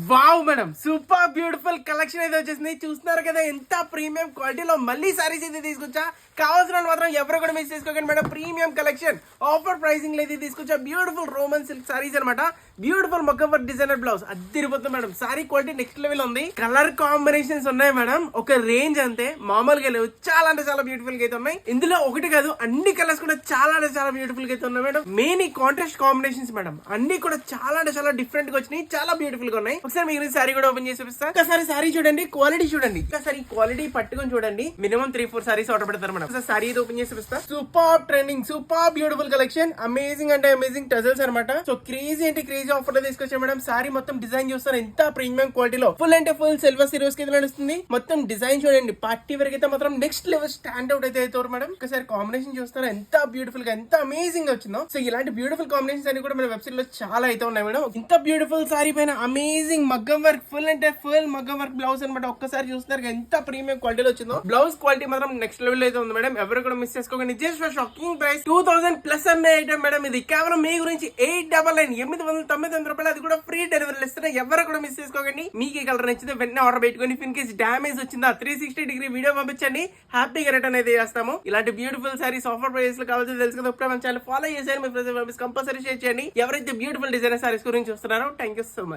Wow madam, super beautiful collection అయితే వచ్చేసింది. చూస్తున్నారు కదా ఎంత ప్రీమియం క్వాలిటీలో మళ్ళీ సారీస్ అయితే తీసుకొచ్చా. కావాల్సిన మాత్రం ఎవరు కూడా మిస్ చేసుకోకండి madam. Premium collection offer pricing అయితే తీసుకొచ్చా. బ్యూటిఫుల్ రోమన్ సిల్క్ సారీస్ అనమాట. బ్యూటిఫుల్ మొక్క వర్క్ డిజైనర్ బ్లౌజ్ అదిరిపోతుంది madam. Sorry quality next level ఉంది. కలర్ కాంబినేషన్స్ ఉన్నాయి మేడం. ఒక రేంజ్ అంతే, మామూలుగా లేవు. చాలా అంటే చాలా బ్యూటిఫుల్ గా అయితే ఉన్నాయి. ఇందులో ఒకటి కాదు, అన్ని కలర్స్ కూడా చాలా అంటే చాలా బ్యూటిఫుల్ గా అయితే ఉన్నాయి మేడం. మెయిన్ ఈ కాంట్రాస్ట్ కాంబినేషన్స్ మేడం, అన్ని కూడా చాలా అంటే చాలా డిఫరెంట్ గా వచ్చినాయి. చాలా బ్యూటిఫుల్ గా ఉన్నాయి. ఒకసారి మీకు సారీ కూడా ఓపెన్ చేసి చూపిస్తా. ఒకసారి సారీ చూడండి, క్వాలిటీ చూడండి. ఒకసారి క్వాలిటీ పట్టుకొని చూడండి. మినిమం 3-4 సారీస్ ఆర్డర్ పెడతారు మేడం. ఒకసారి సారీ ఓపెన్ చేసి చూపిస్తా. Super trending, super beautiful collection. Amazing అంటే అమేజింగ్ టజల్స్ అనమాట. సో క్రేజీ అంటే క్రేజీ ఆఫర్ లో తీసుకొచ్చాం మేడం. సారీ మొత్తం డిజైన్ చూస్తారు ఎంత ప్రీమియం క్వాలిటీలో. ఫుల్ అంటే ఫుల్ సిల్వర్ సిరోస్ కి నడుస్తుంది. మొత్తం డిజైన్ చూడండి. పార్టీ వరకు అయితే మాత్రం నెక్స్ట్ లెవెల్ స్టాండ్ అవుట్ అయితే అవుతారు మేడం. ఒకసారి కాంబినేషన్ చూస్తారా ఎంత బ్యూటిఫుల్ గా ఎంత అమేజింగ్ వచ్చిందో. సో ఇలాంటి బ్యూటిఫుల్ కాంబినేషన్స్ అన్ని కూడా మన వెబ్సైట్ లో చాలా అయితే ఉన్నాయి మేడం. ఇంత బ్యూటిఫుల్ సారీ పైన అమేజింగ్ మగ్గం వర్క్, ఫుల్ అంటే ఫుల్ మగ్గం వర్క్ బ్లౌజ్ అనమాట. ఒక్కసారి చూస్తున్నారు ఎంత ప్రీమియం క్వాలిటీలో వచ్చిందో. బ్లౌజ్ క్వాలిటీ మాత్రం నెక్స్ట్ లెవెల్ అయితే ఉంది మేడం. ఎవరు కూడా మిస్ చేసుకోకండి. Just for shocking price 2000 plus అనే ఐటమ్ మేడం. ఇది కేవలం మీ గురించి 899 రూపాయలు. అది కూడా ఫ్రీ డెలివరీ ఇస్తున్నా. ఎవరు కూడా మిస్ చేసుకోకండి. మీకు ఈ కలర్ నచ్చితే వెంటనే ఆర్డర్ పెట్టుకొని, ఇన్ కేసు డ్యామేజ్ వచ్చిందా 360 డిగ్రీ వీడియో పంపించండి. హ్యాపీగా రిటర్న్ అయితే చేస్తాము. ఇలాంటి బ్యూటిఫుల్ సారీస్ ఆఫర్ ప్రైస్ లో కావాల్సి తెలుసు కదా. ఇప్పుడు మన ఛానల్ ఫాలో చేశారు. మీ ఫ్రెండ్స్ కంపల్సరీ షేర్ చేయండి. ఎవరైతే బ్యూటిఫుల్ డిజైనర్ సారీస్ గురించి చూస్తున్నారో థ్యాంక్ యూ సో మచ్.